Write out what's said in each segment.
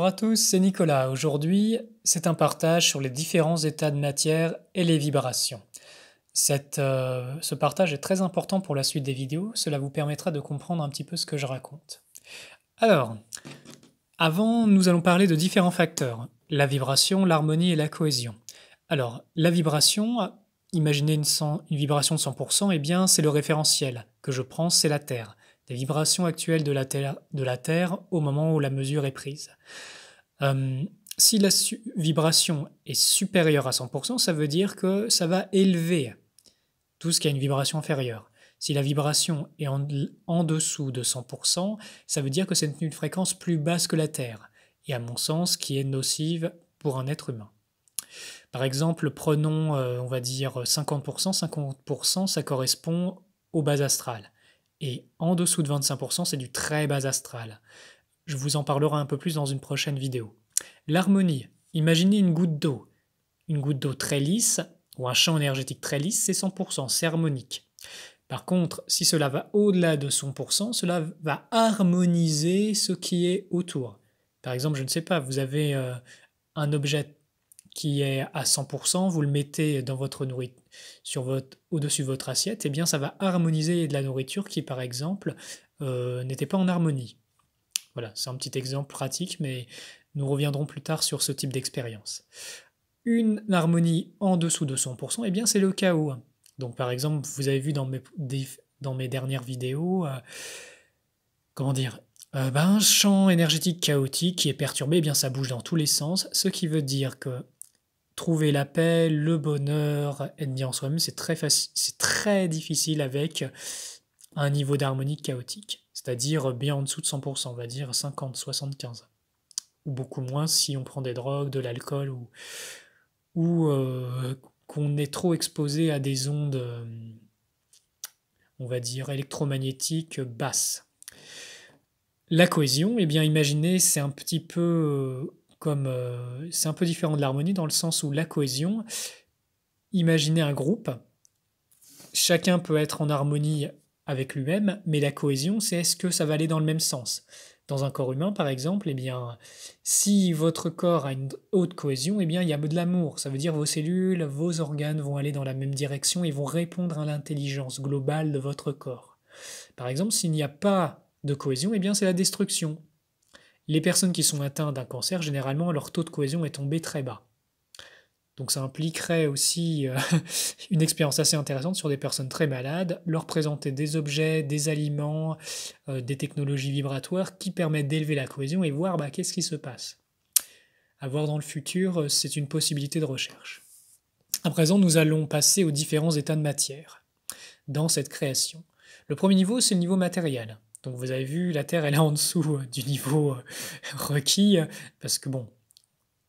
Bonjour à tous, c'est Nicolas. Aujourd'hui, c'est un partage sur les différents états de matière et les vibrations. Ce partage est très important pour la suite des vidéos, cela vous permettra de comprendre un petit peu ce que je raconte. Alors, avant, nous allons parler de différents facteurs, la vibration, l'harmonie et la cohésion. Alors, la vibration, imaginez une vibration de 100%, eh bien c'est le référentiel que je prends, c'est la Terre. Les vibrations actuelles de la Terre au moment où la mesure est prise. Si la vibration est supérieure à 100%, ça veut dire que ça va élever tout ce qui a une vibration inférieure. Si la vibration est en dessous de 100%, ça veut dire que c'est une fréquence plus basse que la Terre, et à mon sens, qui est nocive pour un être humain. Par exemple, prenons, on va dire 50%, 50% ça correspond au bas astral. Et en dessous de 25%, c'est du très bas astral. Je vous en parlerai un peu plus dans une prochaine vidéo. L'harmonie. Imaginez une goutte d'eau. Une goutte d'eau très lisse, ou un champ énergétique très lisse, c'est 100%, c'est harmonique. Par contre, si cela va au-delà de 100%, cela va harmoniser ce qui est autour. Par exemple, je ne sais pas, vous avez un objet qui est à 100%, vous le mettez dans votre au-dessus de votre assiette, et bien ça va harmoniser de la nourriture qui, par exemple, n'était pas en harmonie. Voilà, c'est un petit exemple pratique, mais nous reviendrons plus tard sur ce type d'expérience. Une harmonie en dessous de 100%, eh bien c'est le chaos. Donc par exemple, vous avez vu dans mes dernières vidéos, un champ énergétique chaotique qui est perturbé, eh bien ça bouge dans tous les sens, ce qui veut dire que trouver la paix, le bonheur, être bien en soi-même, c'est très difficile avec un niveau d'harmonie chaotique, c'est-à-dire bien en dessous de 100%, on va dire 50, 75, ou beaucoup moins si on prend des drogues, de l'alcool, ou qu'on est trop exposé à des ondes, on va dire, électromagnétiques basses. La cohésion, eh bien imaginez, c'est un petit peu c'est un peu différent de l'harmonie dans le sens où la cohésion, imaginez un groupe, chacun peut être en harmonie avec lui-même, mais la cohésion, c'est est-ce que ça va aller dans le même sens? Dans un corps humain, par exemple, eh bien, si votre corps a une haute cohésion, eh bien, il y a de l'amour. Ça veut dire vos cellules, vos organes vont aller dans la même direction et vont répondre à l'intelligence globale de votre corps. Par exemple, s'il n'y a pas de cohésion, eh bien, c'est la destruction. Les personnes qui sont atteintes d'un cancer, généralement, leur taux de cohésion est tombé très bas. Donc ça impliquerait aussi une expérience assez intéressante sur des personnes très malades, leur présenter des objets, des aliments, des technologies vibratoires qui permettent d'élever la cohésion et voir qu'est-ce qui se passe. À voir dans le futur, c'est une possibilité de recherche. À présent, nous allons passer aux différents états de matière dans cette création. Le premier niveau, c'est le niveau matériel. Donc vous avez vu, la Terre elle est en dessous du niveau requis, parce que bon,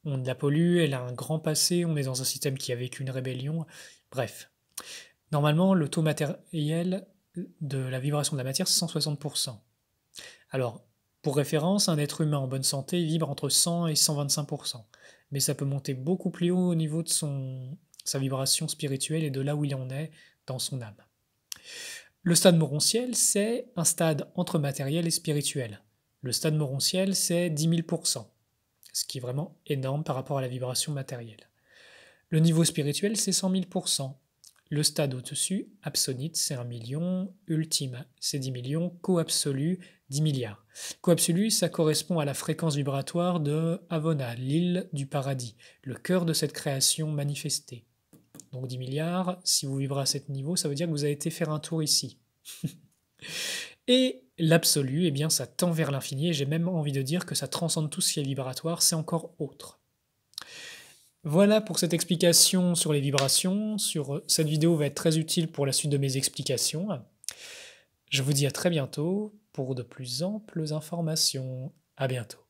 on la pollue, elle a un grand passé, on est dans un système qui a vécu une rébellion, bref. Normalement, le taux matériel de la vibration de la matière, c'est 160%. Alors, pour référence, un être humain en bonne santé vibre entre 100 et 125%. Mais ça peut monter beaucoup plus haut au niveau de sa vibration spirituelle et de là où il en est dans son âme. Le stade morontiel, c'est un stade entre matériel et spirituel. Le stade morontiel, c'est 10 000%. Ce qui est vraiment énorme par rapport à la vibration matérielle. Le niveau spirituel, c'est 100 000%. Le stade au-dessus, absonite, c'est 1 million. Ultime, c'est 10 millions. Co-absolu, 10 milliards. Co-absolu, ça correspond à la fréquence vibratoire de Avona, l'île du paradis, le cœur de cette création manifestée. Donc 10 milliards, si vous vibrez à ce niveau, ça veut dire que vous avez été faire un tour ici. Et l'absolu, eh bien, ça tend vers l'infini, et j'ai même envie de dire que ça transcende tout ce qui est vibratoire, c'est encore autre. Voilà pour cette explication sur les vibrations. Cette vidéo va être très utile pour la suite de mes explications. Je vous dis à très bientôt pour de plus amples informations. À bientôt.